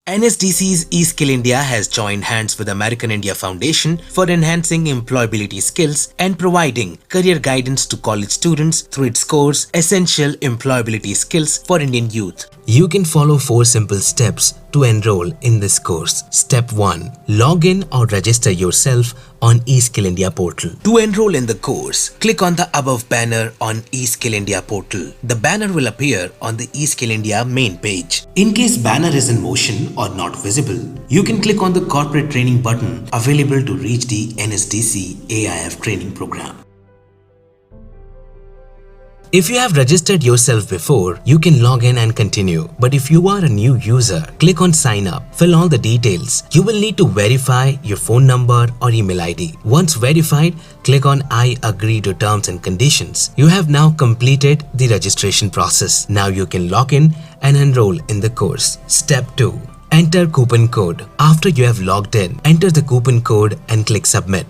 NSDC's eSkill India has joined hands with American India Foundation for enhancing employability skills and providing career guidance to college students through its course Essential Employability Skills for Indian Youth. You can follow 4 simple steps to enroll in this course. Step 1. Log in or register yourself on eSkill India portal. To enroll in the course, click on the above banner on eSkill India portal. The banner will appear on the eSkill India main page. In case banner is in motion or not visible, you can click on the corporate training button available to reach the NSDC AIF training program. If you have registered yourself before, you can log in and continue. But if you are a new user, click on sign up, fill all the details. You will need to verify your phone number or email ID. Once verified, click on I agree to terms and conditions. You have now completed the registration process. Now you can log in and enroll in the course. Step 2. Enter coupon code. After you have logged in, enter the coupon code and click submit.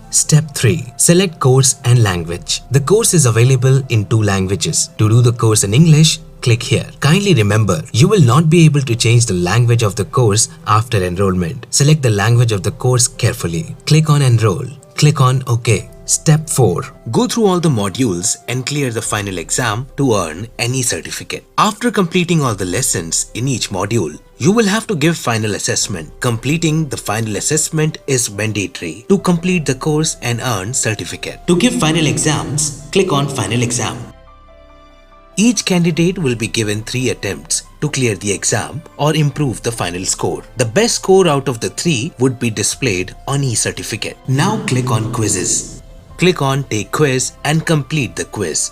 Step 3. Select course and language. The course is available in 2 languages. To do the course in English, click here. Kindly remember, you will not be able to change the language of the course after enrollment. Select the language of the course carefully. Click on Enroll. Click on OK. Step 4. Go through all the modules and clear the final exam to earn any certificate. After completing all the lessons in each module, you will have to give final assessment. Completing the final assessment is mandatory to complete the course and earn certificate. To give final exams, click on Final Exam. Each candidate will be given 3 attempts to clear the exam or improve the final score. The best score out of the 3 would be displayed on e-certificate. Now click on Quizzes. Click on Take Quiz and complete the quiz.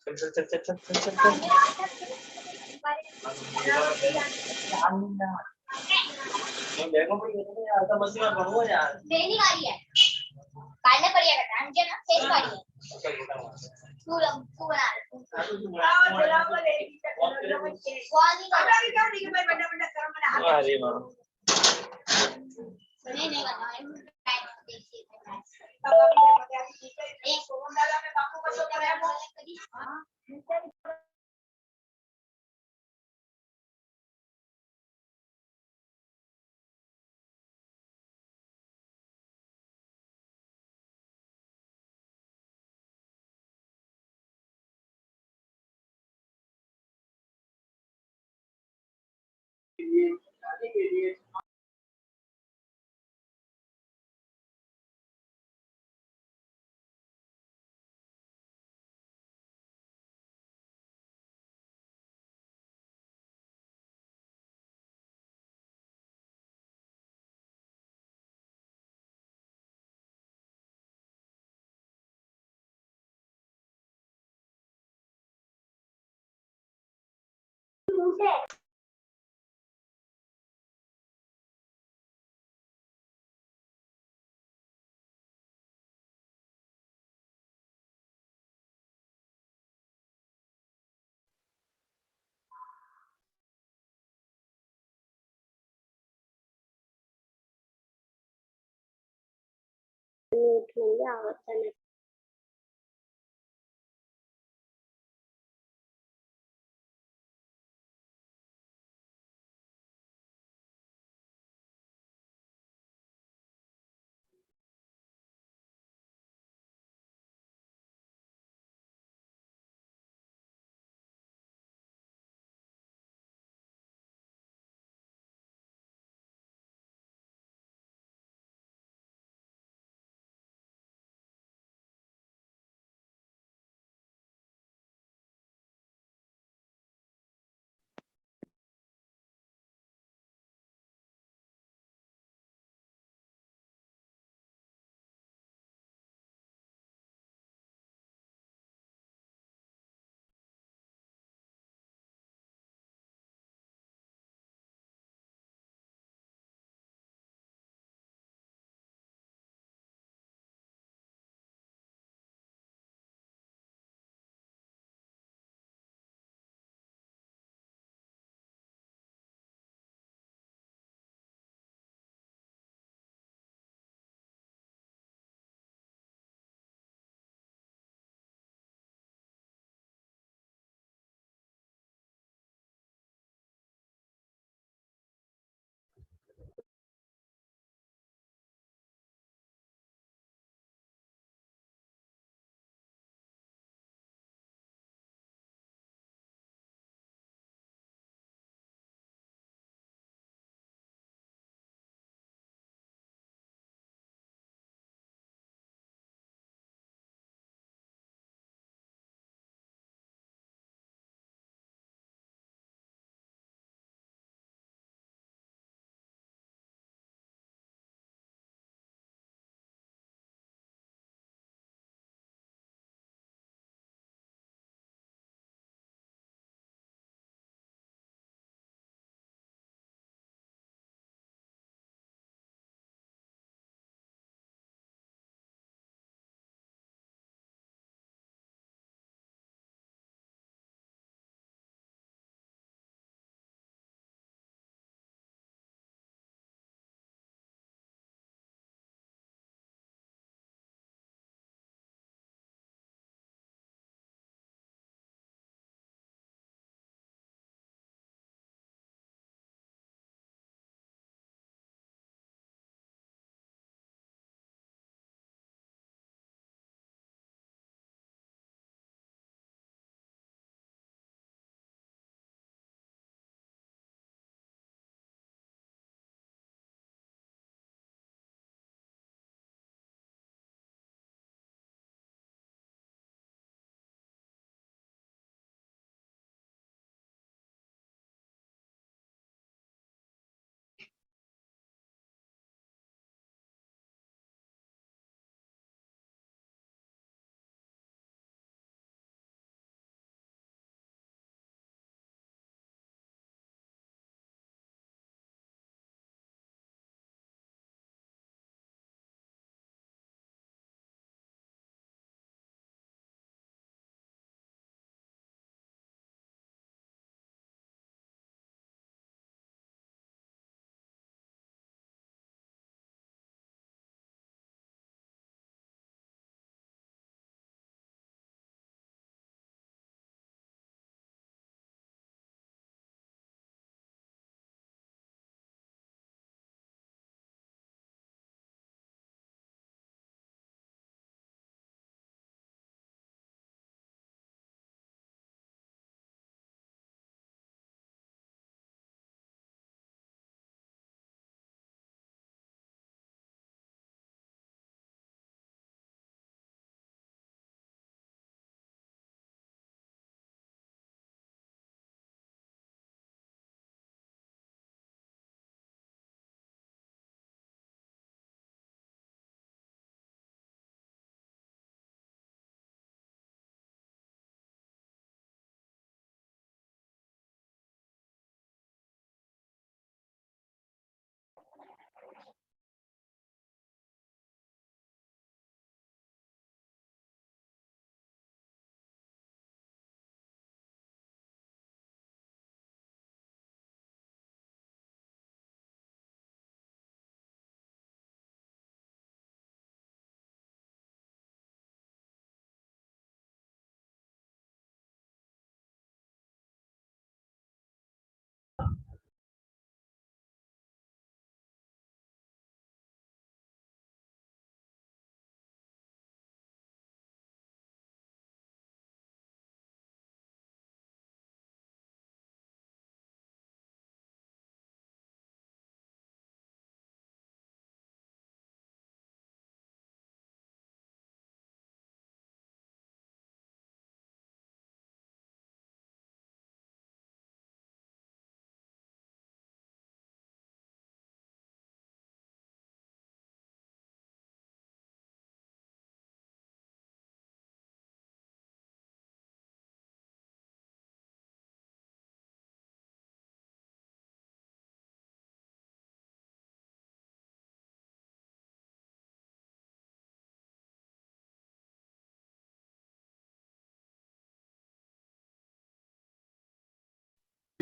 चल चल चल चल चल चल चल मेरी गाड़ी है काटना पड़ेगा टाइम मुझे ना तेरी गाड़ी है तू बना अरे मां नहीं नहीं करना एक फोन डाला मैं बापू को तो क्या बोल हां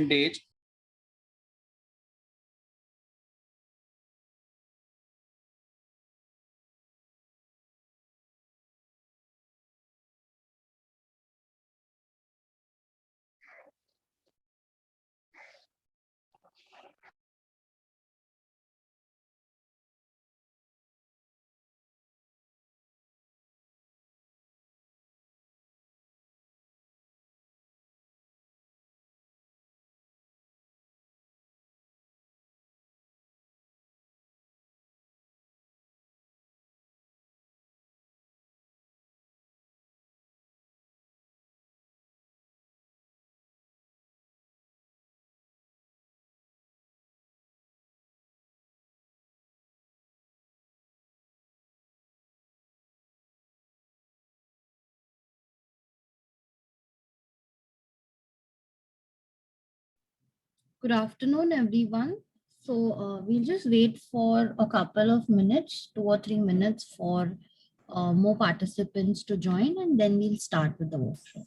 percentage. Good afternoon, everyone. So we'll just wait for a couple of minutes, 2 or 3 minutes for more participants to join, and then we'll start with the workshop.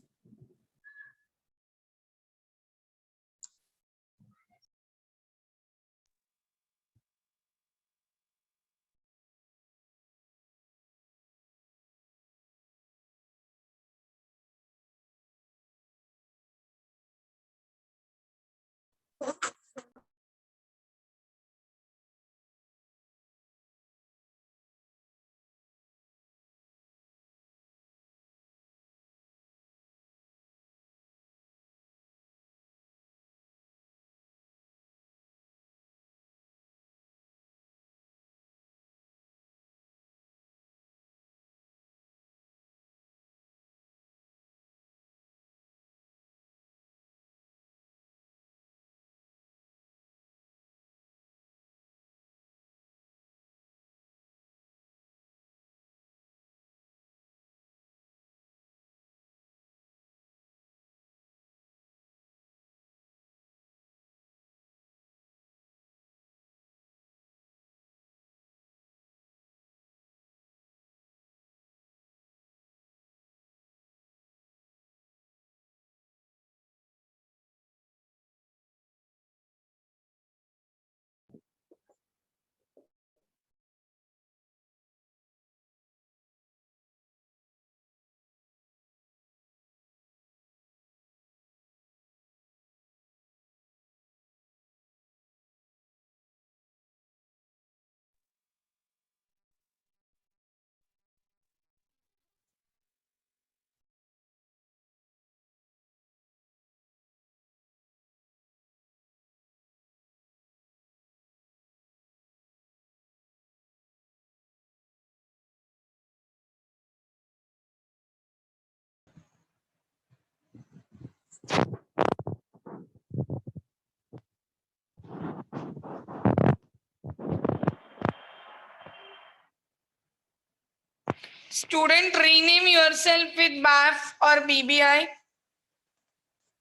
Student rename yourself with BAIF और BBI.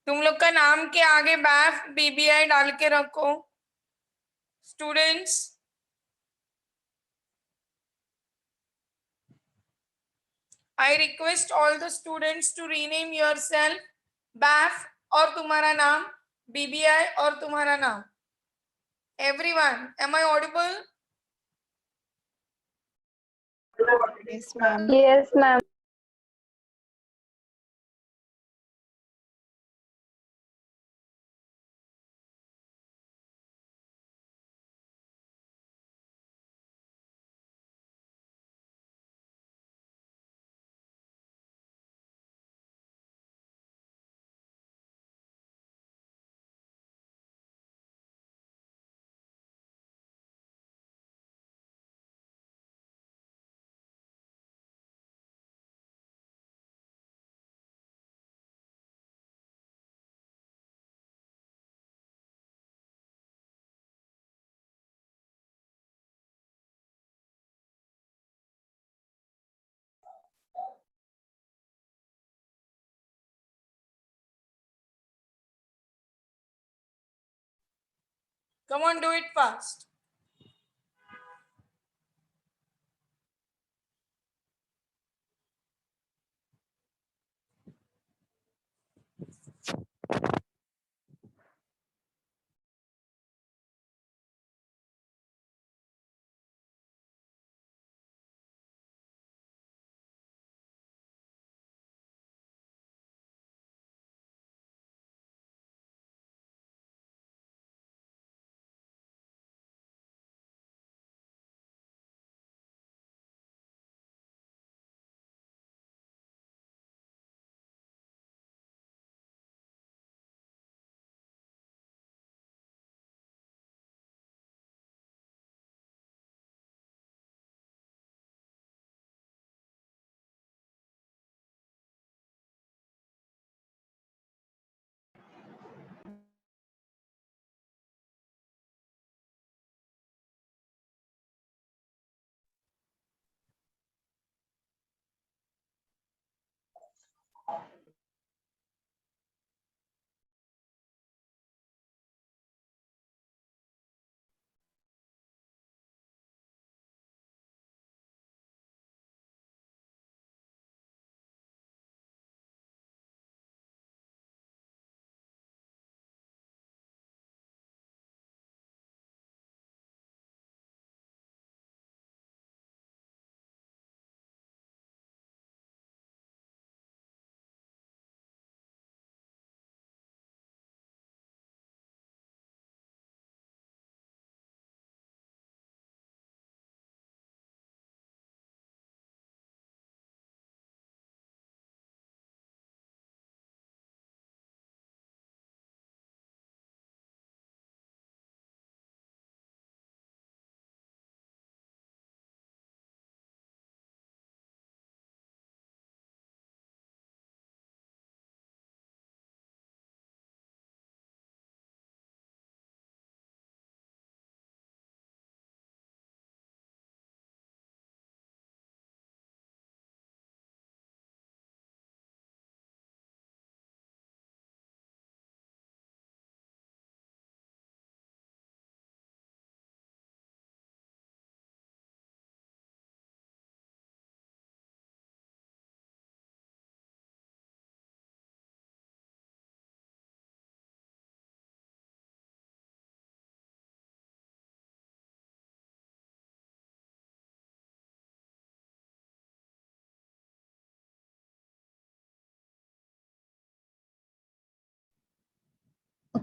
तुम लोग का नाम के आगे BAIF BBI डाल के रखो। Students, I request all the students to rename yourself बैफ और तुम्हारा नाम, बीबीआई और तुम्हारा नाम। Everyone, am I audible? Yes, ma'am. Yes, ma'am. Come on, do it fast.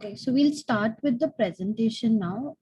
Okay, so we'll start with the presentation now.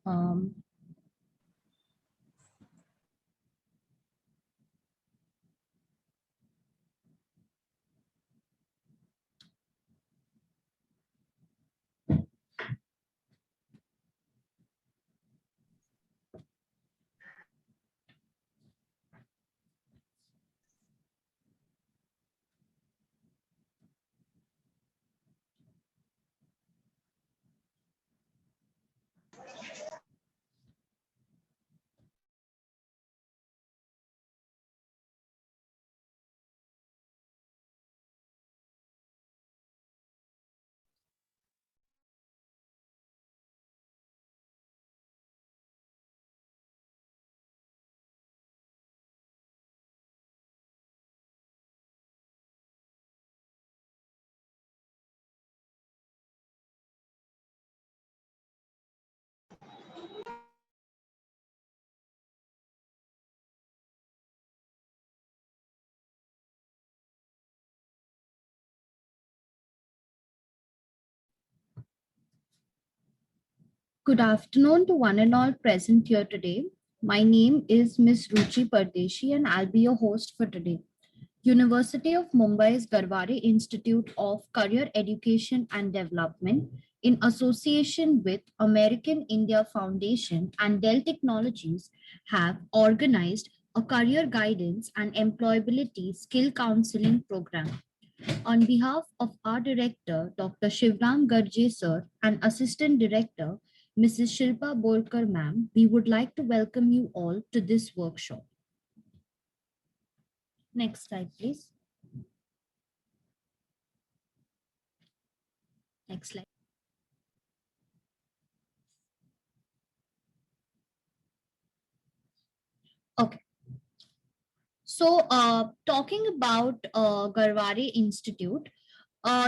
Good afternoon to one and all present here today. My name is Miss Ruchi Pardeshi and I'll be your host for today. University of Mumbai's Garware Institute of Career Education and Development, in association with American India Foundation and Dell Technologies, have organized a career guidance and employability skill counseling program. On behalf of our director, Dr. Shivram Garje sir, and assistant director, Mrs. Shilpa Borkar ma'am, we would like to welcome you all to this workshop. Next slide, please. Next slide. Okay. So, talking about Garware Institute,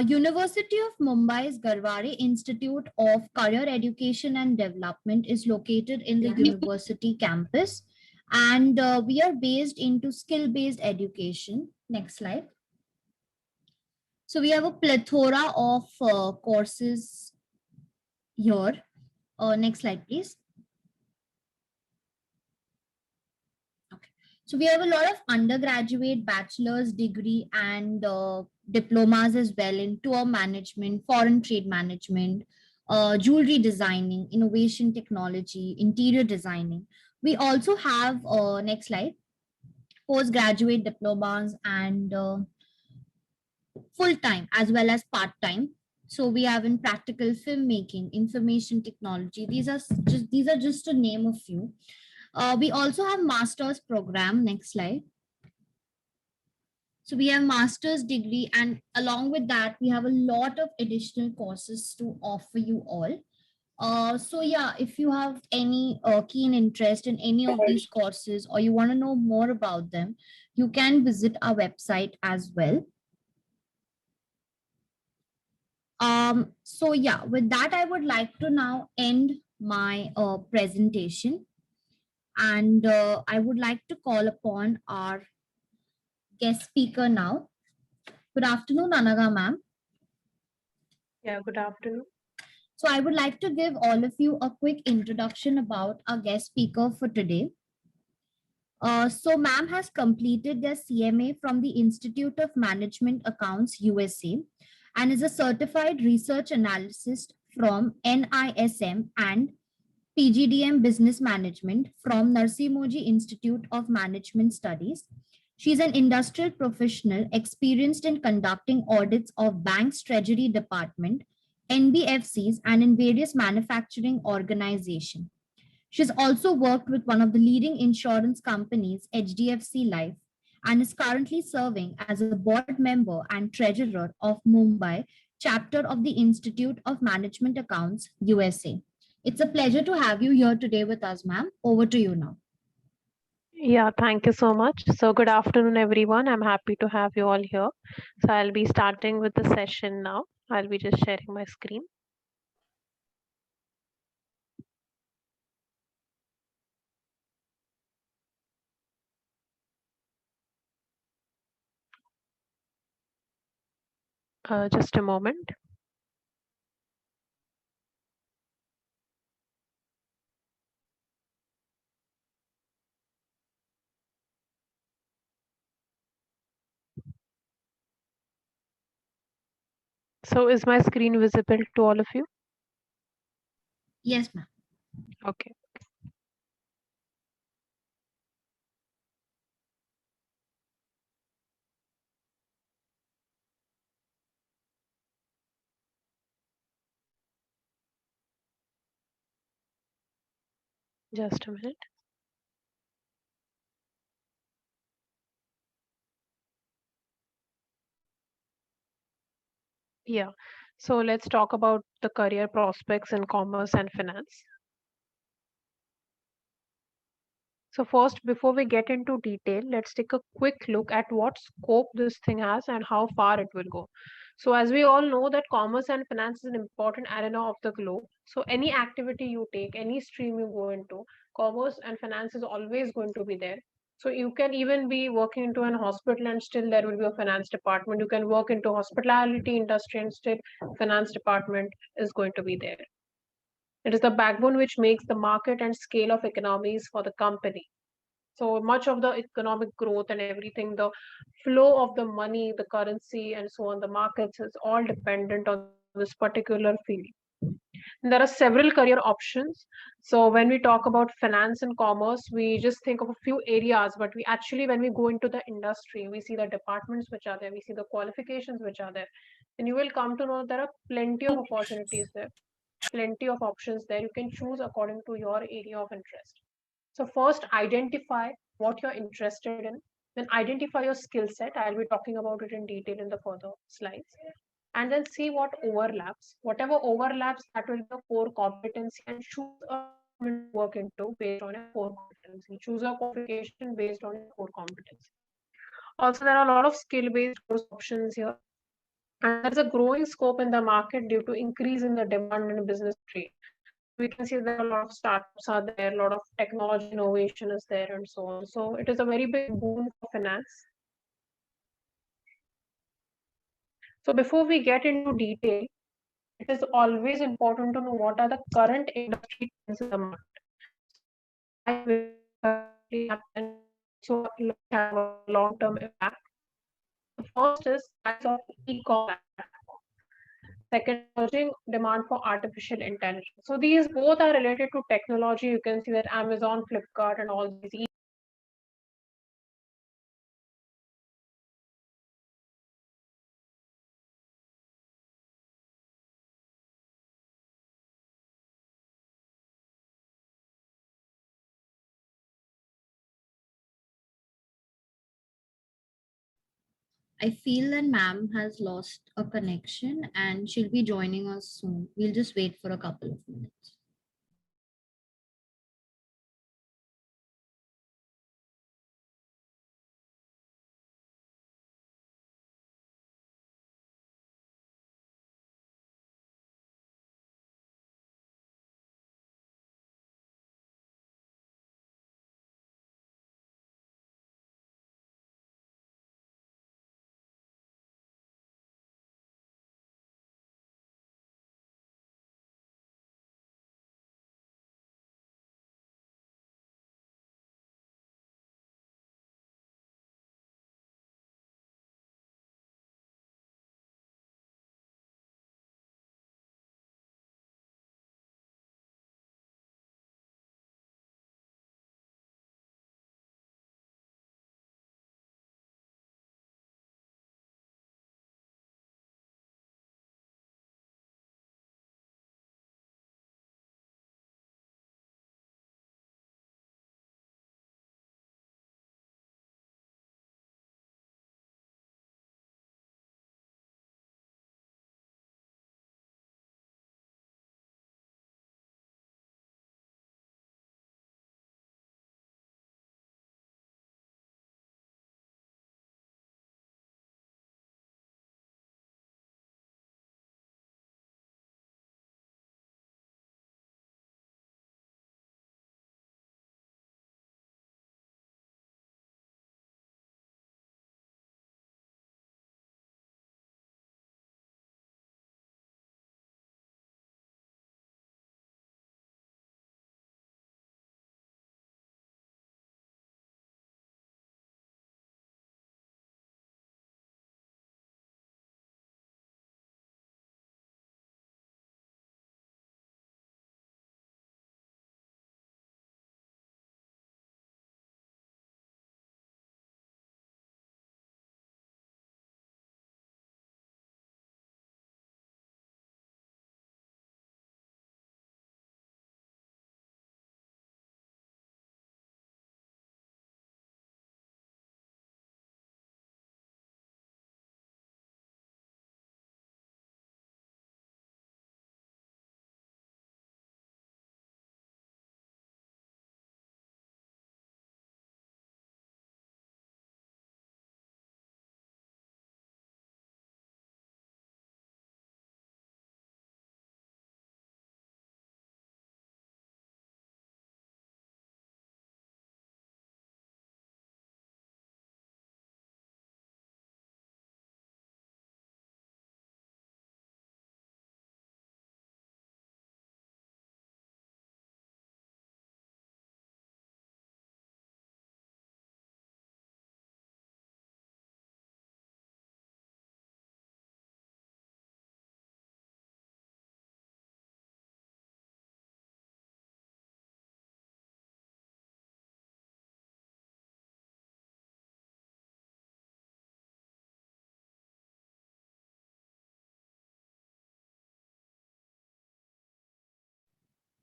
University of Mumbai's Garware Institute of Career Education and Development is located in the university campus, and we are based into skill-based education. Next slide. So we have a plethora of courses here. Next slide, please. So we have a lot of undergraduate, bachelor's degree and diplomas as well in tour management, foreign trade management, jewelry designing, innovation technology, interior designing. We also have, next slide, postgraduate diplomas and full-time as well as part-time. So we have in practical filmmaking, information technology. These are just to name a few. We also have master's program. Next slide. So we have master's degree, and along with that, we have a lot of additional courses to offer you all. So yeah, if you have any keen interest in any of these courses or you want to know more about them, you can visit our website as well. So yeah, with that, I would like to now end my presentation. And I would like to call upon our guest speaker now. Good afternoon, Anaga ma'am. Yeah, good afternoon. So I would like to give all of you a quick introduction about our guest speaker for today. So ma'am has completed their CMA from the Institute of Management Accounts, USA, and is a certified research analyst from NISM and PGDM Business Management from Narsimoji Institute of Management Studies. She's an industrial professional experienced in conducting audits of banks' treasury department, NBFCs, and in various manufacturing organizations. She's also worked with one of the leading insurance companies, HDFC Life, and is currently serving as a board member and treasurer of Mumbai chapter of the Institute of Management Accounts, USA. It's a pleasure to have you here today with us, ma'am. Over to you now. Yeah, thank you so much. So good afternoon, everyone. I'm happy to have you all here. So I'll be starting with the session now. I'll be just sharing my screen. Just a moment. So is my screen visible to all of you? Yes, ma'am. Okay. Just a minute. Yeah. So let's talk about the career prospects in commerce and finance. So first, before we get into detail, let's take a quick look at what scope this thing has and how far it will go. So as we all know that commerce and finance is an important arena of the globe. So any activity you take, any stream you go into, commerce and finance is always going to be there. So you can even be working into an hospital and still there will be a finance department. You can work into hospitality industry and still finance department is going to be there. It is the backbone which makes the market and scale of economies for the company. So much of the economic growth and everything, the flow of the money, the currency, and so on, the markets is all dependent on this particular field. And there are several career options. So when we talk about finance and commerce, we just think of a few areas, but we actually, when we go into the industry, we see the departments which are there, we see the qualifications which are there, and you will come to know there are plenty of opportunities there, plenty of options there. You can choose according to your area of interest. So first, identify what you're interested in. Then identify your skill set. I'll be talking about it in detail in the further slides. And then see what overlaps. Whatever overlaps, that will be a core competency, and choose a department to work into based on your core competency. Choose a qualification based on your core competency. Also, there are a lot of skill-based course options here. And there's a growing scope in the market due to increase in the demand in business trade. We can see that a lot of startups are there, a lot of technology innovation is there, and so on. So it is a very big boon for finance. So before we get into detail, it is always important to know what are the current industry trends in the market. Why will currently happen, so have a long-term impact. The first is rise of e-commerce. Second, emerging demand for artificial intelligence. So these both are related to technology. You can see that Amazon, Flipkart, and all these I feel that ma'am has lost a connection and she'll be joining us soon. We'll just wait for a couple of minutes.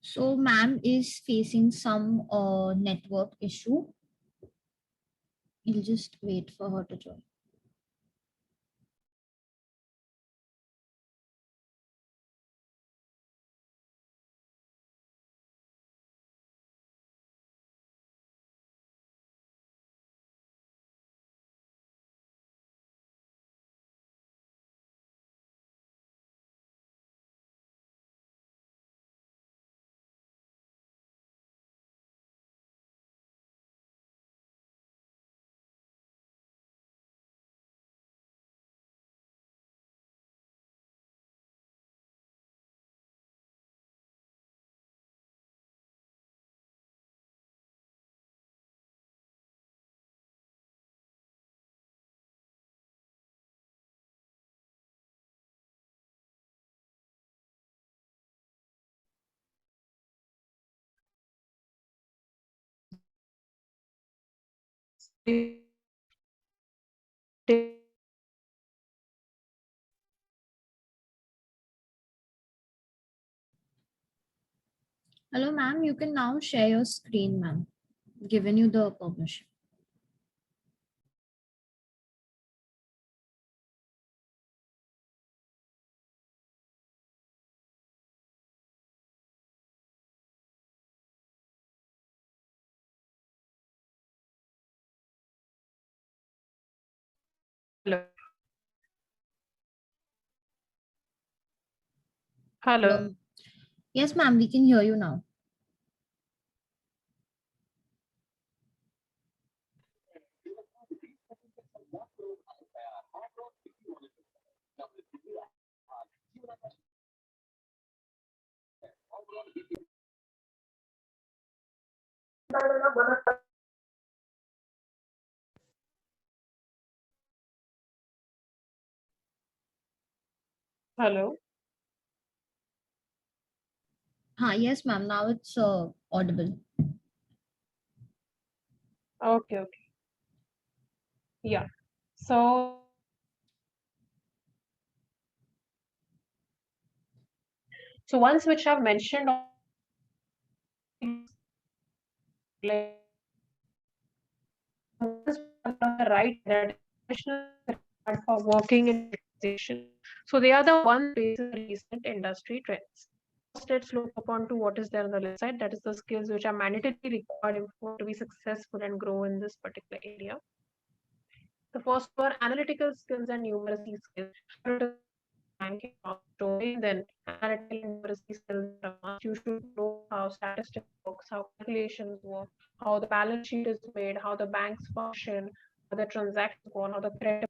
So ma'am is facing some network issue. You'll just wait for her to join. Hello ma'am, you can now share your screen ma'am. Given you the permission. Hello. Hello. Hello. Yes ma'am, we can hear you now. Hello. Yes ma'am, now it's audible. Okay. Okay. Yeah. So once which I've mentioned, like the right that for working in organization. So they are the one basis recent industry trends. First, let's look upon to what is there on the left side. That is the skills which are mandatorily required for to be successful and grow in this particular area. The first were analytical skills and numeracy skills. Banking domain, then analytical and numeracy skills are must. You should know how statistics works, how calculations work, how the balance sheet is made, how the banks function, how the transactions go on, how the credit.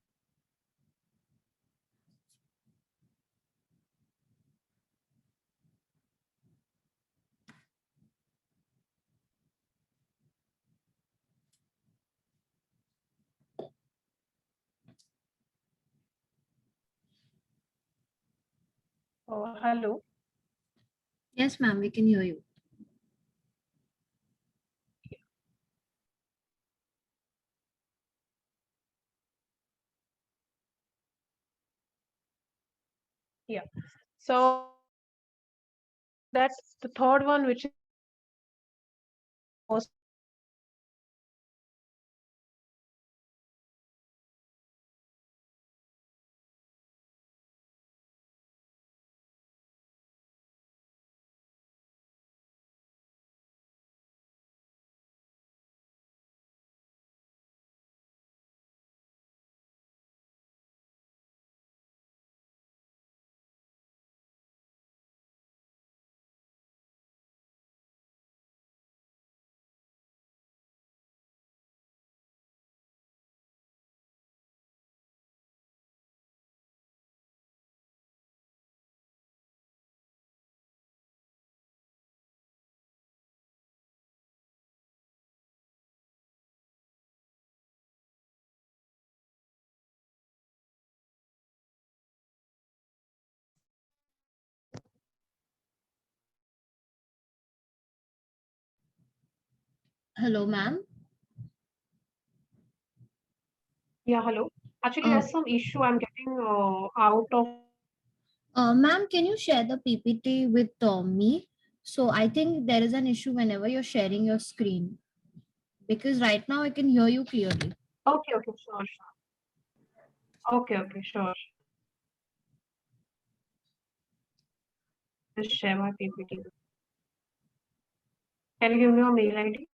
Hello. Yes ma'am, we can hear you. Yeah. So that's the third one, which is most Hello ma'am. yeah, hello. Actually, Uh, there's some issue. I'm getting out of. Ma'am, can you share the PPT with me So I think there is an issue whenever you're sharing your screen, because right now I can hear you clearly. Okay, okay, sure, sure. Okay, okay, sure. Just share my PPT. Can you give me your mail ID?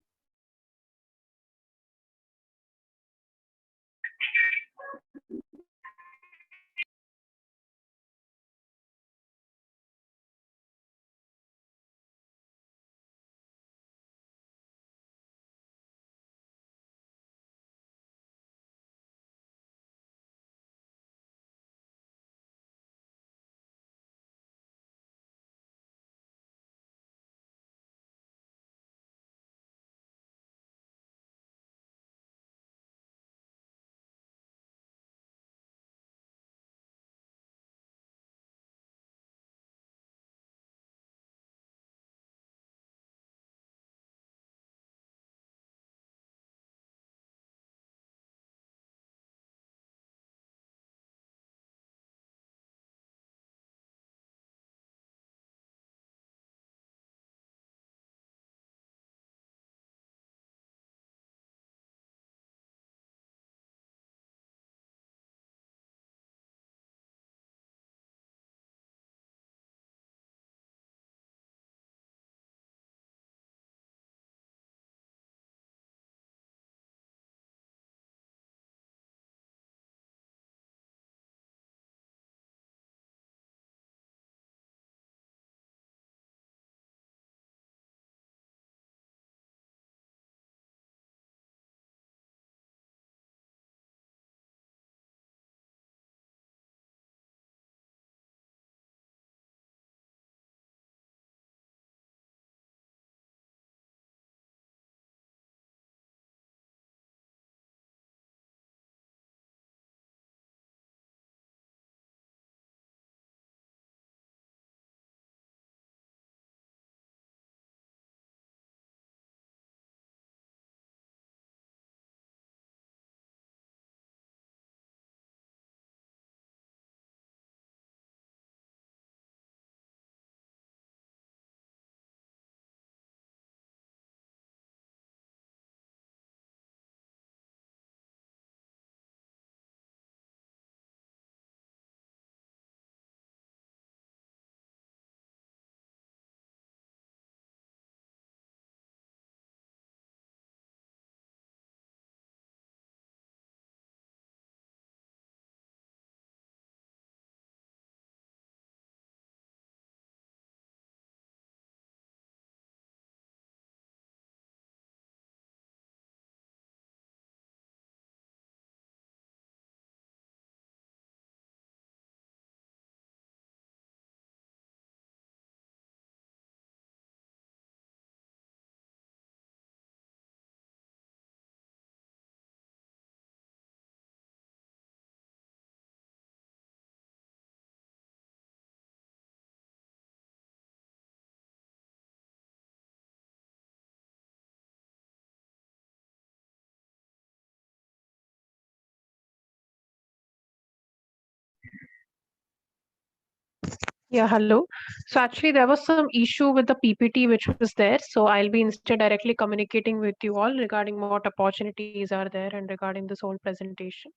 Yeah, hello. So actually there was some issue with the PPT which was there. So I'll be instead directly communicating with you all regarding what opportunities are there and regarding this whole presentation.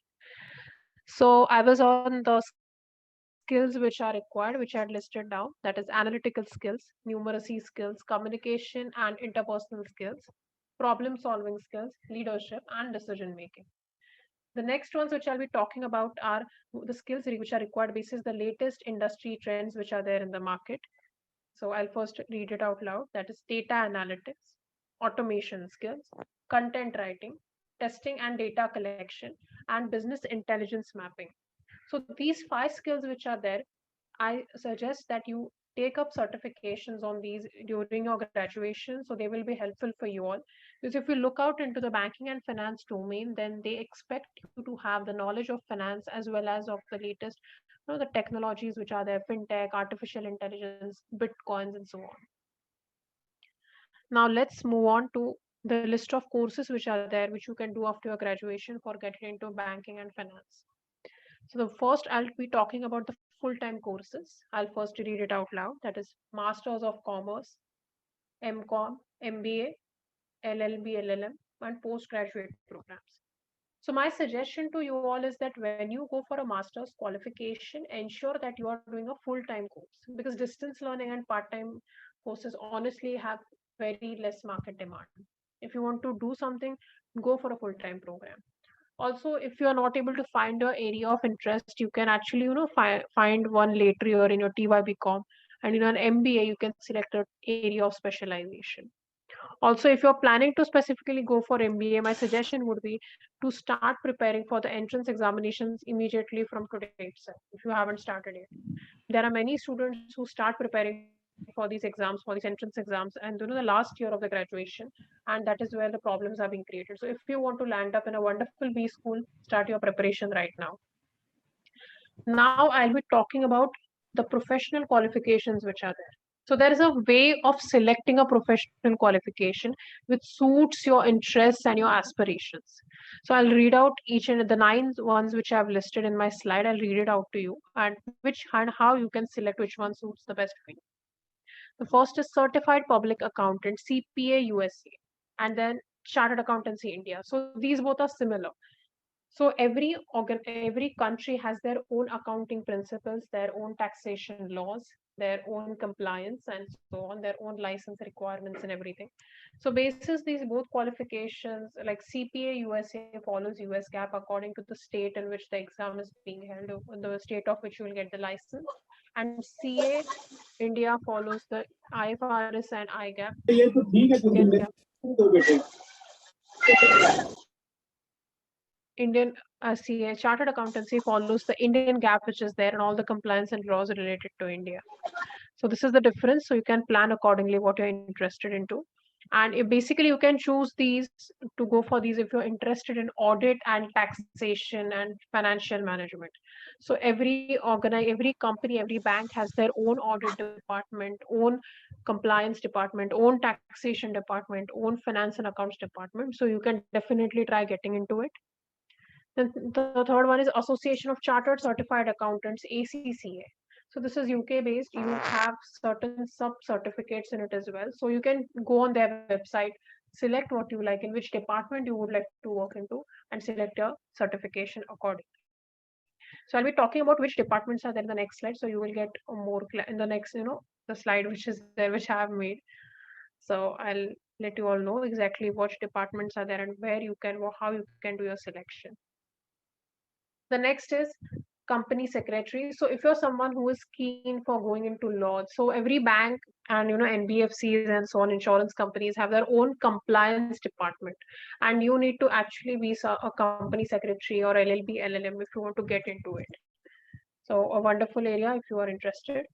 So I was on the skills which are required, which I had listed down. That is analytical skills, numeracy skills, communication and interpersonal skills, problem solving skills, leadership and decision making. The next ones which I'll be talking about are the skills which are required basis the latest industry trends which are there in the market. So I'll first read it out loud. That is data analytics, automation skills, content writing, testing and data collection, and business intelligence mapping. So these 5 skills which are there, I suggest that you take up certifications on these during your graduation, so they will be helpful for you all. Because if you look out into the banking and finance domain, then they expect you to have the knowledge of finance as well as of the latest, the technologies which are there, fintech, artificial intelligence, bitcoins, and so on. Now let's move on to the list of courses which are there, which you can do after your graduation for getting into banking and finance. So the first I'll be talking about the full-time courses. I'll first read it out loud. That is Masters of Commerce, MCom, MBA, LLB, LLM, and postgraduate programs. So my suggestion to you all is that when you go for a master's qualification, ensure that you are doing a full-time course, because distance learning and part-time courses honestly have very less market demand. If you want to do something, go for a full-time program. Also, if you are not able to find your area of interest, you can actually, find one later year in your TYBCom, and in an MBA, you can select an area of specialization. Also, if you're planning to specifically go for MBA, my suggestion would be to start preparing for the entrance examinations immediately from today itself, if you haven't started yet. There are many students who start preparing for these exams, for these entrance exams, and the last year of the graduation, and that is where the problems are being created. So if you want to land up in a wonderful B school, start your preparation right now. Now I'll be talking about the professional qualifications which are there. So there is a way of selecting a professional qualification which suits your interests and your aspirations. So I'll read out each and the 9 ones which I've listed in my slide. I'll read it out to you, and how you can select which one suits the best for you. The first is Certified Public Accountant, CPA USA, and then Chartered Accountancy India. So these both are similar. So every country has their own accounting principles, their own taxation laws, their own compliance, and so on, their own license requirements and everything. So basis these both qualifications, like CPA USA follows US GAAP according to the state in which the exam is being held, the state of which you will get the license, and CA India follows the IFRS and IGAP. Indian CA Chartered Accountancy follows the Indian GAAP which is there and all the compliance and laws related to India. So this is the difference. So you can plan accordingly what you're interested into. And if basically you can choose these to go for these if you're interested in audit and taxation and financial management. So every company, every bank has their own audit department, own compliance department, own taxation department, own finance and accounts department. So you can definitely try getting into it. Then the third one is Association of Chartered Certified Accountants, ACCA. So this is UK based. You have certain sub certificates in it as well. So you can go on their website, select what you like, in which department you would like to work into, and select your certification accordingly. So I'll be talking about which departments are there in the next slide. So you will get more in the next, the slide which is there, which I have made. So I'll let you all know exactly which departments are there and where you can, how you can do your selection. The next is company secretary. So if you're someone who is keen for going into law, so every bank and NBFCs and so on, insurance companies have their own compliance department, and you need to actually be a company secretary or LLB, LLM if you want to get into it. So a wonderful area if you are interested.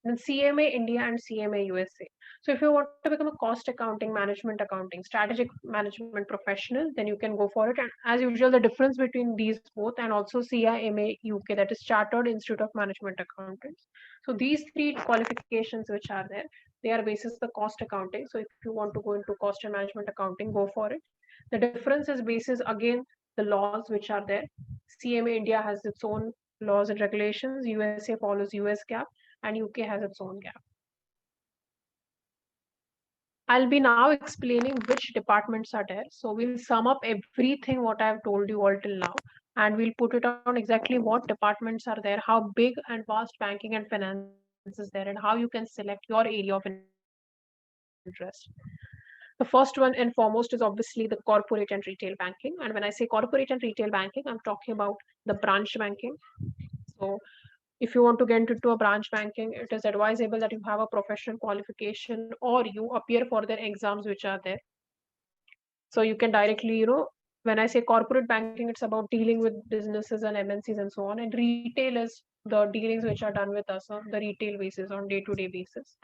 Then CMA India and CMA USA. So if you want to become a cost accounting, management accounting, strategic management professional, then you can go for it. And as usual, the difference between these both and also CIMA UK, that is Chartered Institute of Management Accountants. So these 3 qualifications which are there, they are basis the cost accounting. So if you want to go into cost and management accounting, go for it. The difference is basis again the laws which are there. CMA India has its own laws and regulations. USA follows US GAAP, and UK has its own GAAP. I'll be now explaining which departments are there. So we'll sum up everything what I've told you all till now, and we'll put it on exactly what departments are there, how big and vast banking and finance is there, and how you can select your area of interest. The first one and foremost is obviously the corporate and retail banking. And when I say corporate and retail banking, I'm talking about the branch banking. So if you want to get into a branch banking, it is advisable that you have a professional qualification or you appear for their exams which are there. So you can directly, when I say corporate banking, it's about dealing with businesses and MNCs and so on. And retail is the dealings which are done with us on the retail basis, on day-to-day basis.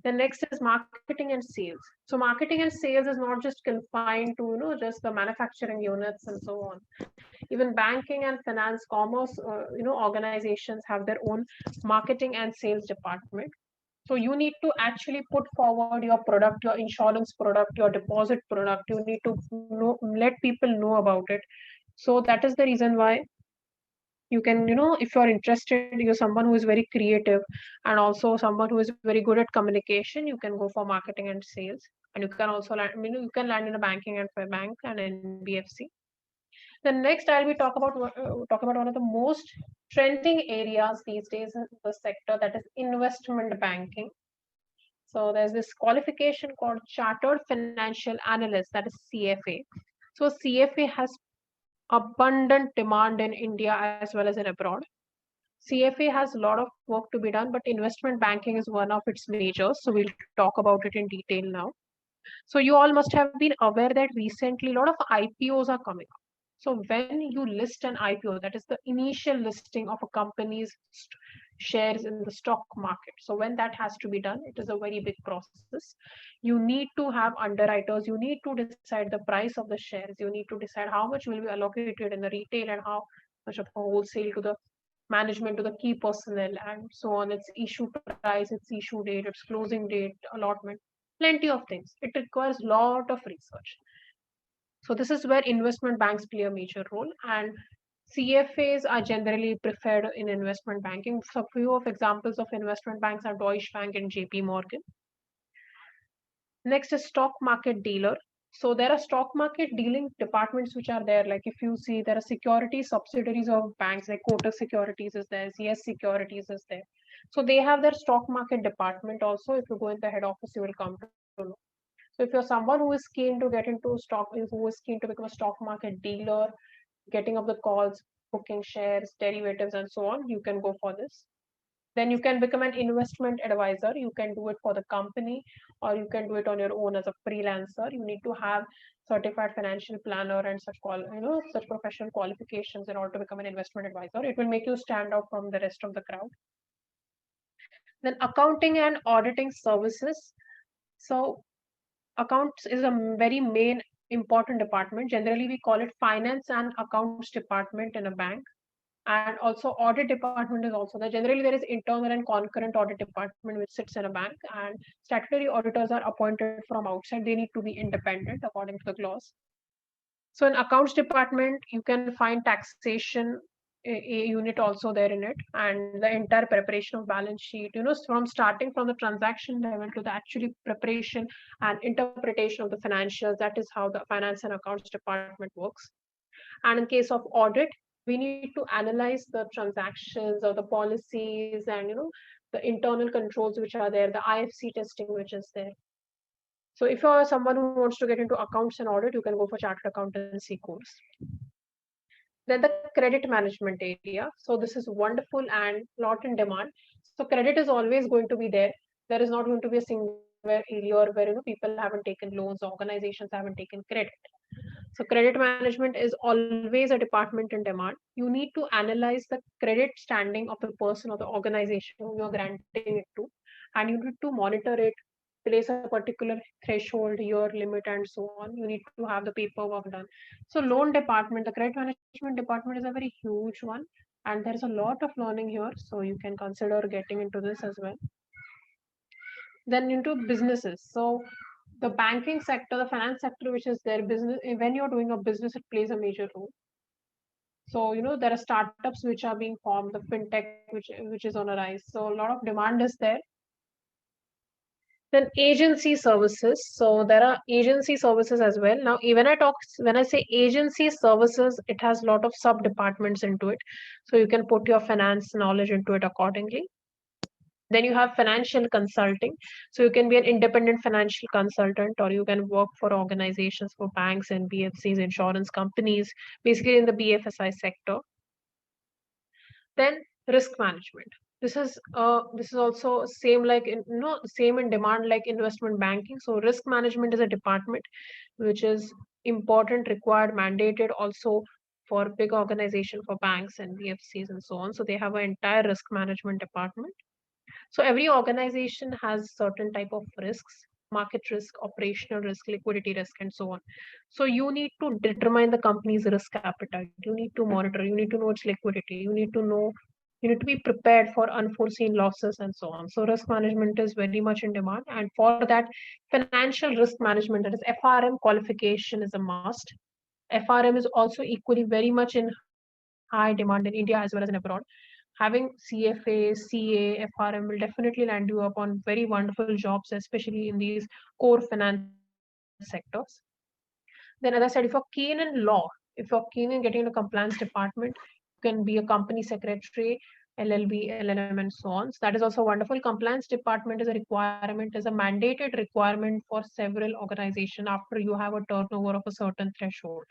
The next is marketing and sales. So marketing and sales is not just confined to, just the manufacturing units and so on. Even banking and finance, commerce, organizations have their own marketing and sales department. So you need to actually put forward your product, your insurance product, your deposit product. You need to let people know about it. So that is the reason why You can, if you're interested, you're someone who is very creative and also someone who is very good at communication, you can go for marketing and sales. And you can also land, you can land in a banking and for bank and NBFC. Then next, I'll be talk about one of the most trending areas these days in the sector, that is investment banking. So there's this qualification called Chartered Financial Analyst, that is CFA. So CFA has abundant demand in India as well as in abroad. CFA has a lot of work to be done, but investment banking is one of its majors. So we'll talk about it in detail now. So you all must have been aware that recently a lot of IPOs are coming up. So when you list an IPO, that is the initial listing of a company's shares in the stock market. So when that has to be done, it is a very big process. You need to have underwriters, you need to decide the price of the shares, you need to decide how much will be allocated in the retail and how much of a wholesale to the management, to the key personnel, and so on. Its issue price, its issue date, its closing date, allotment, plenty of things. It requires a lot of research. So this is where investment banks play a major role, and CFAs are generally preferred in investment banking. So few of examples of investment banks are Deutsche Bank and JP Morgan. Next is stock market dealer. So there are stock market dealing departments which are there. Like if you see, there are security subsidiaries of banks, like Kotak Securities is there, CS Securities is there. So they have their stock market department also. If you go in the head office, you will come to know. So if you're someone who is keen to get into stock, who is keen to become a stock market dealer, getting up the calls, booking shares, derivatives, and so on, you can go for this. Then you can become an investment advisor. You can do it for the company, or you can do it on your own as a freelancer. You need to have certified financial planner and such professional qualifications in order to become an investment advisor. It will make you stand out from the rest of the crowd. Then accounting and auditing services. So accounts is a very main important department. Generally, we call it finance and accounts department in a bank. And also audit department is also there. Generally, there is internal and concurrent audit department which sits in a bank, and statutory auditors are appointed from outside. They need to be independent according to the clause. So in accounts department, you can find taxation a unit also there in it, and the entire preparation of balance sheet, from starting from the transaction level to the actually preparation and interpretation of the financials. That is how the finance and accounts department works. And in case of audit, we need to analyze the transactions or the policies and the internal controls which are there, the IFC testing which is there. So if you're someone who wants to get into accounts and audit, you can go for chartered accountancy course. Then the credit management area. So this is wonderful and not in demand. So credit is always going to be there. There is not going to be a single area where people haven't taken loans, organizations haven't taken credit. So credit management is always a department in demand. You need to analyze the credit standing of the person or the organization whom you're granting it to, and you need to monitor it, place a particular threshold, year limit, and so on. You need to have the paperwork done. So loan department, the credit management department is a very huge one, and there's a lot of learning here. So you can consider getting into this as well. Then into businesses. So the banking sector, the finance sector, which is their business, when you're doing a business, it plays a major role. So there are startups which are being formed, the fintech which is on a rise. So a lot of demand is there. Then agency services. So there are agency services as well. Now, when I say agency services, it has a lot of sub departments into it. So you can put your finance knowledge into it accordingly. Then you have financial consulting. So you can be an independent financial consultant, or you can work for organizations, for banks and BFCs, insurance companies, basically in the BFSI sector. Then risk management. This is also same same in demand like investment banking. So risk management is a department which is important, required, mandated also for big organization, for banks and BFCs and so on. So they have an entire risk management department. So every organization has certain type of risks: market risk, operational risk, liquidity risk, and so on. So you need to determine the company's risk appetite. You need to monitor, you need to know its liquidity, you need to be prepared for unforeseen losses and so on. So risk management is very much in demand. And for that, financial risk management, that is FRM qualification, is a must. FRM is also equally very much in high demand high demand in India as well as in abroad. Having CFA, CA, FRM will definitely land you up on very wonderful jobs, especially in these core finance sectors. Then, as I said, if you're keen in law, if you're keen in getting into compliance department, you can be a company secretary, LLB, LLM, and so on. So that is also wonderful. Compliance department is a requirement, is a mandated requirement for several organizations after you have a turnover of a certain threshold.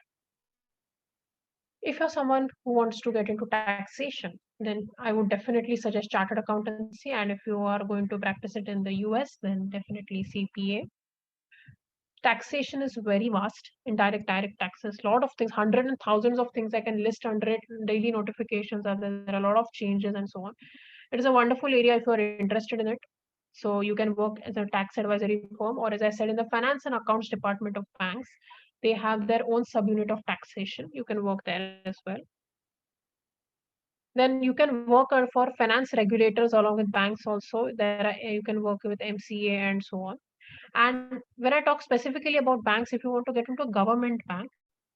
If you're someone who wants to get into taxation, then I would definitely suggest chartered accountancy. And if you are going to practice it in the US, then definitely CPA. Taxation is very vast. Indirect, direct taxes, lot of things, hundreds and thousands of things I can list under it. Daily notifications are there. There are a lot of changes and so on. It is a wonderful area if you are interested in it. So you can work as a tax advisory firm, or as I said, in the finance and accounts department of banks. They have their own subunit of taxation. You can work there as well. Then you can work for finance regulators along with banks also. You can work with MCA and so on. And when I talk specifically about banks, if you want to get into a government bank,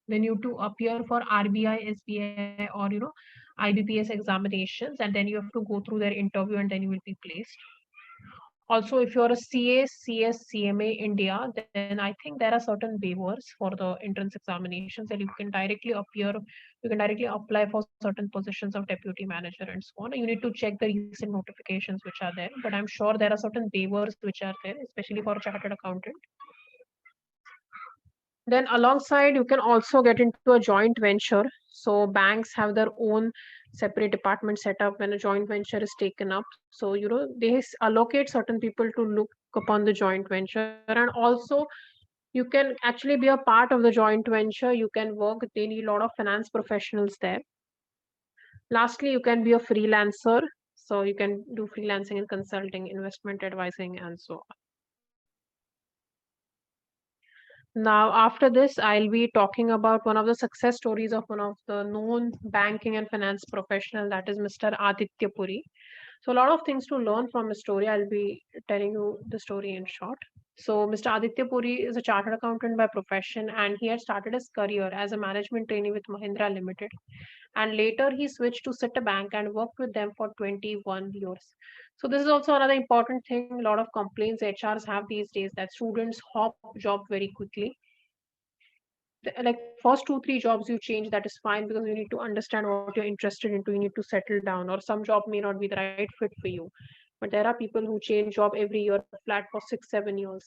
then you have to appear for RBI, SBI, or IBPS examinations, and then you have to go through their interview, and then you will be placed. Also, if you're a CA, CS, CMA India, then I think there are certain waivers for the entrance examinations, and you can directly apply for certain positions of deputy manager and so on. You need to check the recent notifications which are there, but I'm sure there are certain waivers which are there, especially for a chartered accountant. Then alongside, you can also get into a joint venture. So banks have their own separate department set up when a joint venture is taken up. So, they allocate certain people to look upon the joint venture. And also, you can actually be a part of the joint venture. You can work, they need a lot of finance professionals there. Lastly, you can be a freelancer. So you can do freelancing and consulting, investment advising, and so on. Now, after this, I'll be talking about one of the success stories of one of the known banking and finance professional, that is Mr. Aditya Puri. So, a lot of things to learn from his story. I'll be telling you the story in short. So, Mr. Aditya Puri is a chartered accountant by profession, and he had started his career as a management trainee with Mahindra Limited. And later, he switched to Citibank and worked with them for 21 years. So this is also another important thing. A lot of complaints HRs have these days that students hop job very quickly. Like first 2-3 jobs you change, that is fine, because you need to understand what you're interested into. You need to settle down, or some job may not be the right fit for you. But there are people who change job every year flat for 6-7 years.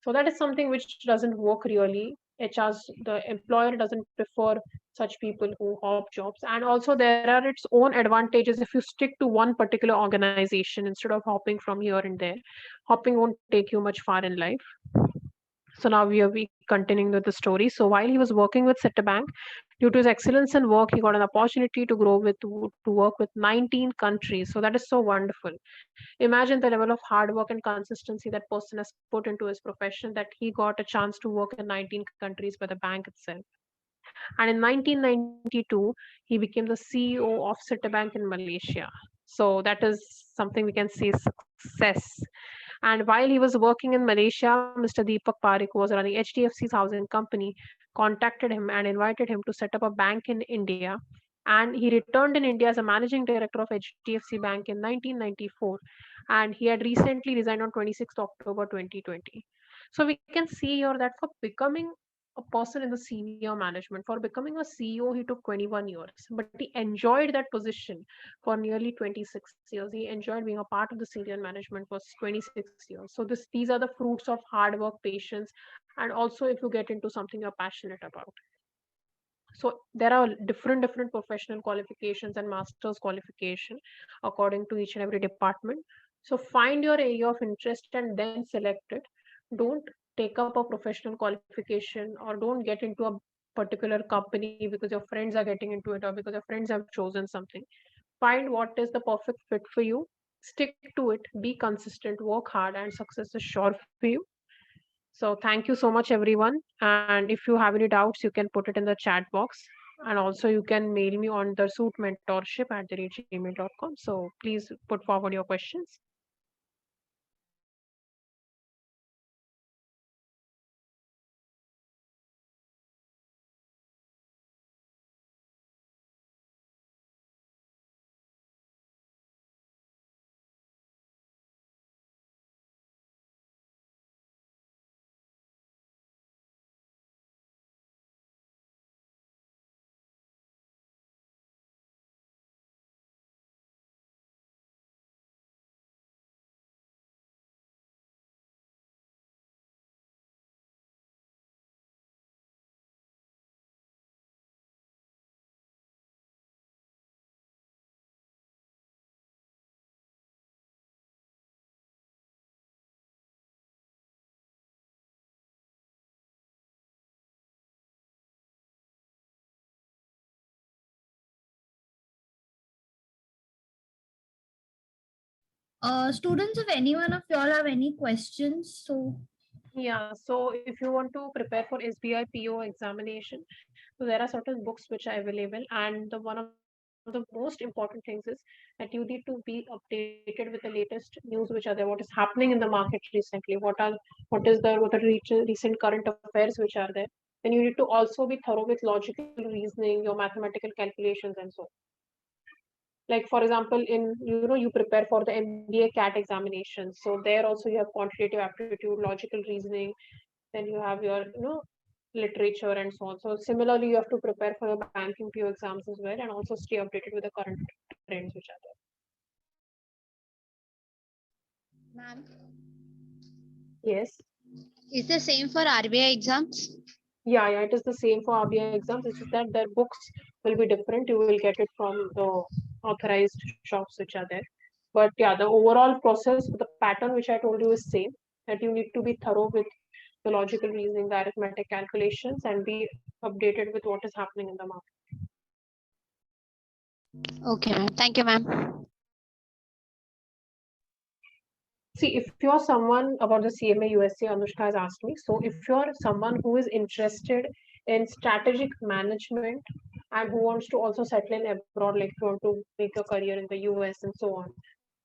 So that is something which doesn't work really. The employer doesn't prefer such people who hop jobs. And also there are its own advantages if you stick to one particular organization instead of hopping from here and there. Hopping won't take you much far in life. So now we are continuing with the story. So while he was working with Citibank, due to his excellence in work, he got an opportunity to work with 19 countries. So that is so wonderful. Imagine the level of hard work and consistency that person has put into his profession, that he got a chance to work in 19 countries by the bank itself. And in 1992, he became the CEO of Citibank in Malaysia. So that is something we can say success. And while he was working in Malaysia, Mr. Deepak Parekh, who was running HDFC's housing company, contacted him and invited him to set up a bank in India. And he returned in India as a managing director of HDFC Bank in 1994. And he had recently resigned on 26th October 2020. So we can see here that for becoming a person in the senior management, for becoming a CEO, he took 21 years, but he enjoyed that position for nearly 26 years. He enjoyed being a part of the senior management for 26 years. So these are the fruits of hard work, patience, and also if you get into something you're passionate about. So there are different professional qualifications and master's qualification according to each and every department. So find your area of interest and then select it. Don't take up a professional qualification, or don't get into a particular company because your friends are getting into it, or because your friends have chosen something. Find what is the perfect fit for you, stick to it, be consistent, work hard, and success is sure for you. So thank you so much, everyone. And if you have any doubts, you can put it in the chat box. And also you can mail me on the suitmentorship@gmail.com. So please put forward your questions. Students, if any one of y'all have any questions, so Yeah, so if you want to prepare for SBI PO examination, so there are certain books which are available, and one of the most important things is that you need to be updated with the latest news which are there, what is happening in the market recently, what are the recent current affairs which are there. Then you need to also be thorough with logical reasoning, your mathematical calculations, and so. Like for example, you prepare for the MBA CAT examination, so there also you have quantitative aptitude, logical reasoning, then you have your literature and so on. So similarly, you have to prepare for your banking PO exams as well, and also stay updated with the current trends which are there. Ma'am, Yes. is the same for RBI exams? Yeah, it is the same for RBI exams. It's just that their books will be different. You will get it from the authorized shops which are there. But yeah, the overall process, the pattern which I told you is same. That you need to be thorough with the logical reasoning, the arithmetic calculations, and be updated with what is happening in the market. Okay, ma'am. Thank you, ma'am. See, if you're someone about the CMA USA, Anushka has asked me. So, if you're someone who is interested in strategic management and who wants to also settle in abroad, like you want to make a career in the US and so on,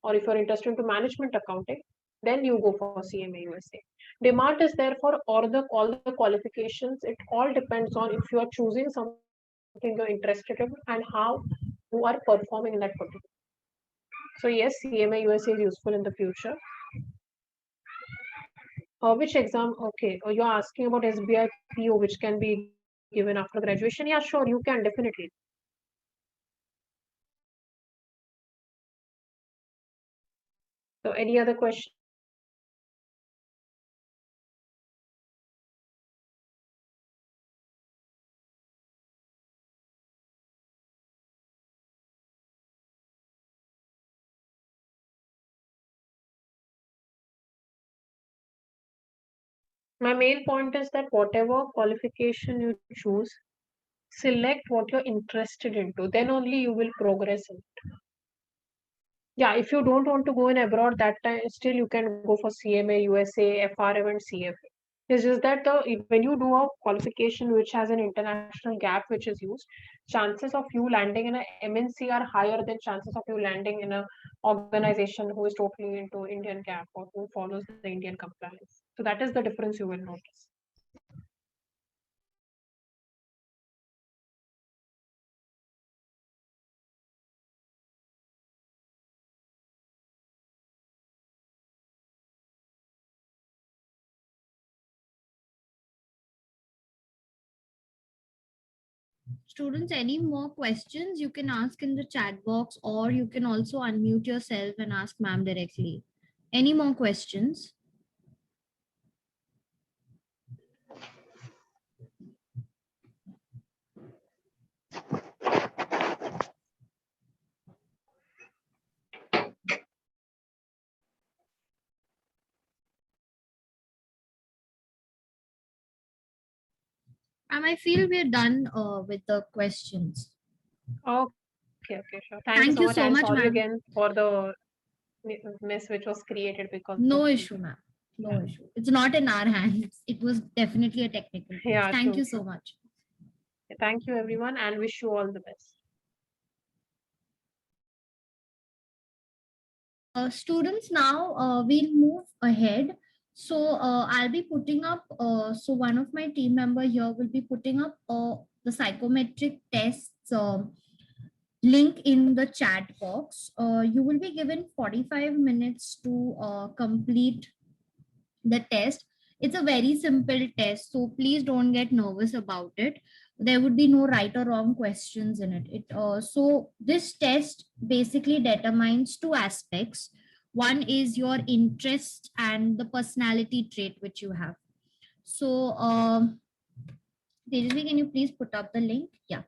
or if you're interested into management accounting, then you go for CMA USA. Demand is there for all the qualifications. It all depends on if you are choosing something you're interested in and how you are performing in that particular. So yes, CMA USA is useful in the future. Which exam? Okay, you're asking about SBI PO, which can be given after graduation. Yeah, sure, you can definitely. So, any other question? My main point is that whatever qualification you choose, select what you're interested into. Then only you will progress in it. Yeah, if you don't want to go in abroad, that time still you can go for CMA, USA, FRM, and CFA. It's just that when you do a qualification which has an international gap which is used, chances of you landing in a MNC are higher than chances of you landing in a organization who is totally into Indian gap or who follows the Indian compliance. So that is the difference you will notice. students, any more questions you can ask in the chat box, or you can also unmute yourself and ask ma'am directly. Any more questions? I feel we're done with the questions. Okay, sure. Thank you so much. And sorry again for the mess which was created because no issue, ma'am. No issue. It's not in our hands. It was definitely a technical glitch. Yeah, Thank you true. so much. Thank you everyone and wish you all the best. Students, now we'll move ahead. So I'll be putting up, so one of my team member here will be putting up the psychometric tests link in the chat box. You will be given 45 minutes to complete the test. It's a very simple test, so please don't get nervous about it. There would be no right or wrong questions in it. So this test basically determines two aspects. One is your interest and the personality trait which you have. So Tejasvi, can you please put up the link? Yeah.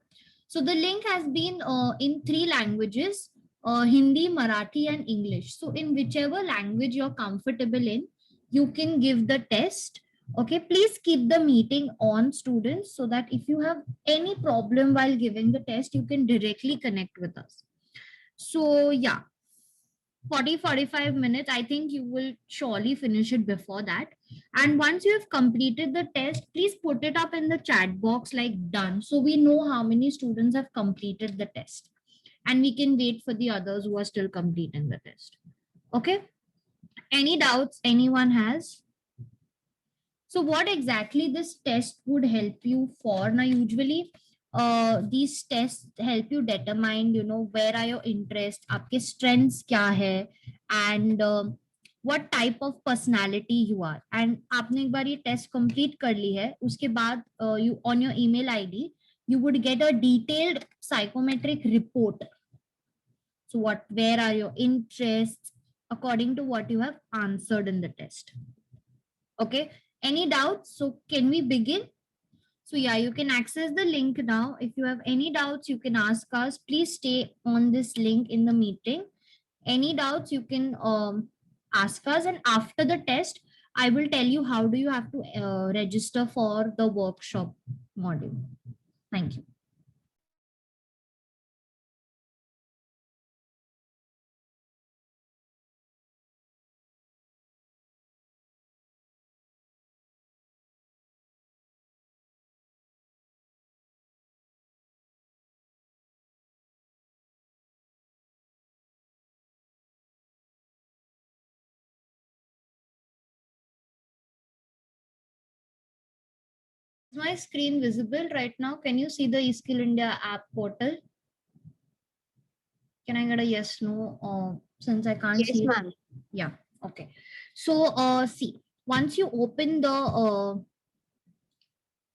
So the link has been in 3 languages, Hindi, Marathi, and English. So in whichever language you're comfortable in, you can give the test. Okay, please keep the meeting on, students, so that if you have any problem while giving the test, you can directly connect with us. So yeah. 40-45 minutes. I think you will surely finish it before that. And once you have completed the test, please put it up in the chat box like done, so we know how many students have completed the test, and we can wait for the others who are still completing the test. Okay, any doubts anyone has? So what exactly this test would help you for? Now, usually these tests help you determine, where are your interests, आपके strengths क्या है, and what type of personality you are. And आपने एक बार ये test complete कर ली है, उसके बाद you on your email ID you would get a detailed psychometric report. So where are your interests according to what you have answered in the test. Okay, any doubts? So can we begin? So yeah, you can access the link now. If you have any doubts, you can ask us. Please stay on this link in the meeting. Any doubts, you can ask us. And after the test, I will tell you how do you have to register for the workshop module. Thank you. Is my screen visible right now? Can you see the eSkill India app portal? Can I get a yes, no? Since I can't see. Yes, ma'am. Yeah, okay. So see, once you open the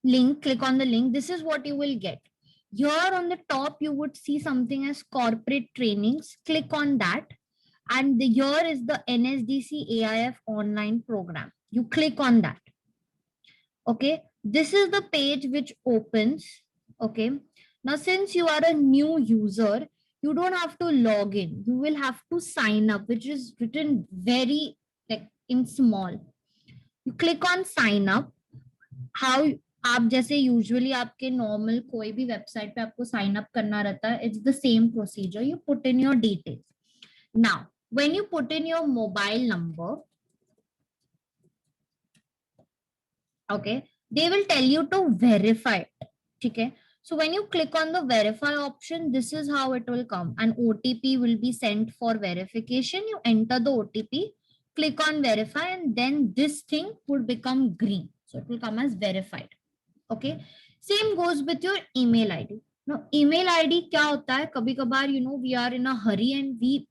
link, click on the link, this is what you will get. Here on the top, you would see something as corporate trainings. Click on that. And here is the NSDC AIF online program. You click on that. Okay, this is the page which opens. Okay, now since you are a new user, you don't have to log in. You will have to sign up, which is written very like in small. You click on sign up. How आप जैसे usually आपके normal कोई भी website पे आपको sign up करना रहता है, it's the same procedure. You put in your details. Now when you put in your mobile number, okay, they will tell you to verify it. Okay, so when you click on the verify option, this is how it will come. An OTP will be sent for verification. You enter the OTP, click on verify, and then this thing would become green, so it will come as verified. Okay, same goes with your email ID. Now email ID क्या होता है, कभी कभार we are in a hurry and we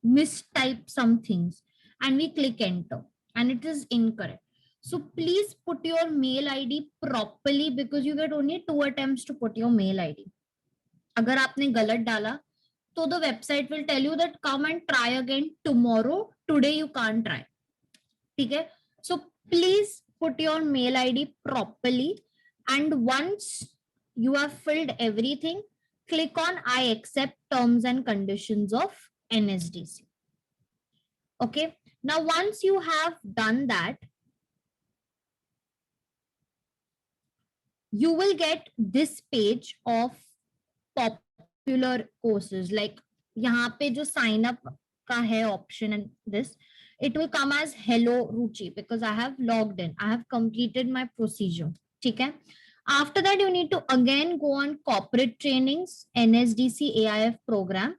mistype some things and we click enter and it is incorrect. So please put your mail ID properly, because you get only 2 attempts to put your mail ID. अगर आपने गलत डाला, तो the website will tell you that come and try again tomorrow. Today you can't try. ठीक है? So please put your mail ID properly. And once you have filled everything, click on I accept terms and conditions of NSDC. Okay. Now once you have done that, you will get this page of popular courses. Like यहाँ पे जो sign up का है option, and this, it will come as hello Ruchi, because I have logged in. I have completed my procedure. ठीक है? After that, you need to again go on corporate trainings, NSDC AIF program.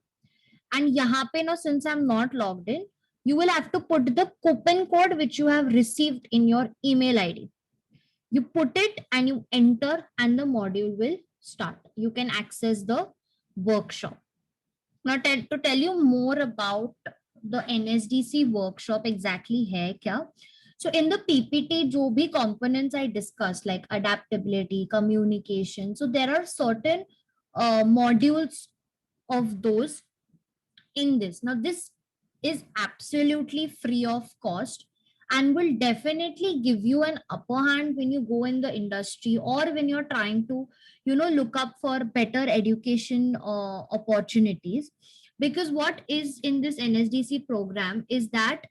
And यहाँ पे now, since I'm not logged in, you will have to put the coupon code which you have received in your email ID. You put it and you enter and the module will start. You can access the workshop. Now to tell you more about the NSDC workshop exactly hai kya. So in the PPT, jo bhi components I discussed, like adaptability, communication. So there are certain modules of those in this. Now this is absolutely free of cost and will definitely give you an upper hand when you go in the industry, or when you're trying to, look up for better education opportunities. Because what is in this NSDC program is that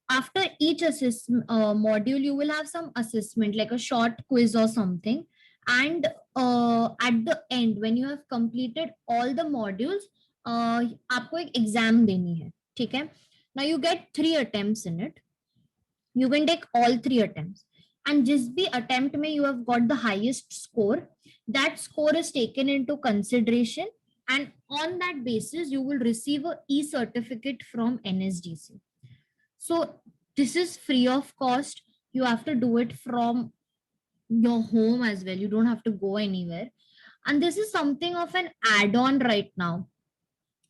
after each module, you will have some assessment, like a short quiz or something. And at the end, when you have completed all the modules, आपको एक exam देनी है, ठीक है. Now you get 3 attempts in it. You can take all 3 attempts, and just be attempt में you have got the highest score. That score is taken into consideration, and on that basis you will receive a e-certificate from NSDC. So this is free of cost. You have to do it from your home as well. You don't have to go anywhere. And this is something of an add-on right now.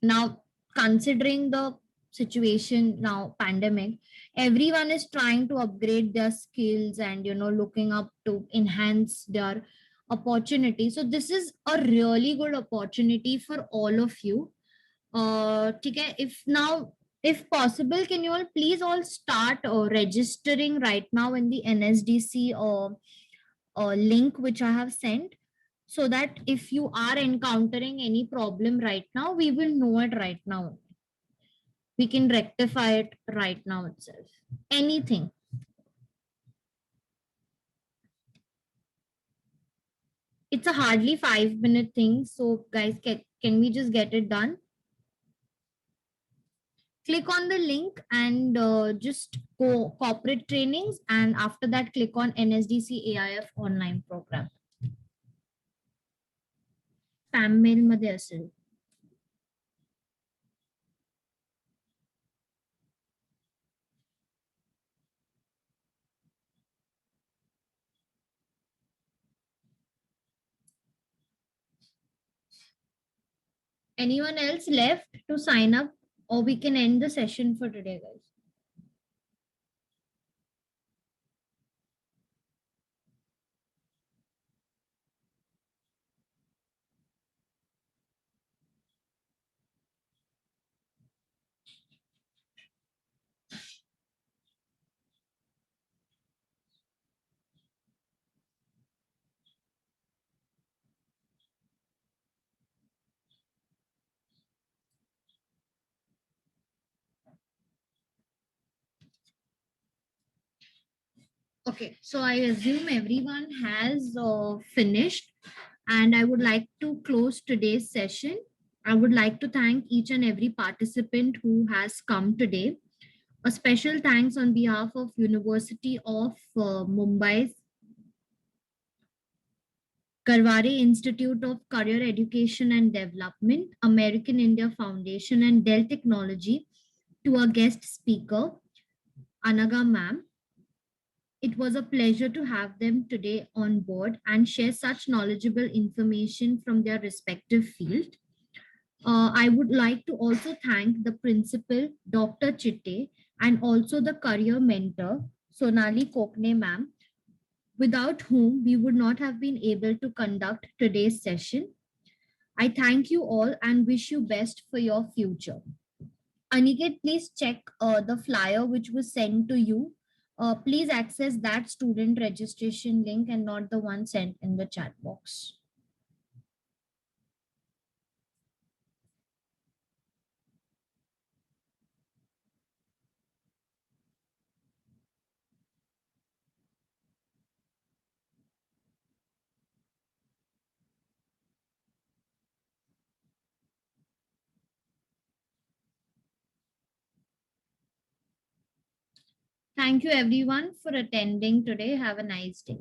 Now, considering the situation now, pandemic, everyone is trying to upgrade their skills and looking up to enhance their opportunity. So this is a really good opportunity for all of you. ठीक है, if possible, can you all please all start registering right now in the NSDC link which I have sent, so that if you are encountering any problem right now, we will know it right now. We can rectify it right now itself. Anything. It's a hardly 5-minute thing. So guys, can we just get it done? Click on the link and just go corporate trainings, and after that click on NSDC AIF online program. Spam mail मध्ये असेल. Anyone else left to sign up, or we can end the session for today, guys? Okay, so I assume everyone has finished, and I would like to close today's session. I would like to thank each and every participant who has come today. A special thanks on behalf of University of Mumbai's Karware Institute of Career Education and Development, American India Foundation, and Dell Technology, to our guest speaker, Anaga ma'am. It was a pleasure to have them today on board and share such knowledgeable information from their respective field. I would like to also thank the principal, Dr. Chitte, and also the career mentor, Sonali Kokne ma'am, without whom we would not have been able to conduct today's session. I thank you all and wish you best for your future. Aniket, please check the flyer which was sent to you. Please access that student registration link and not the one sent in the chat box. Thank you everyone for attending today. Have a nice day.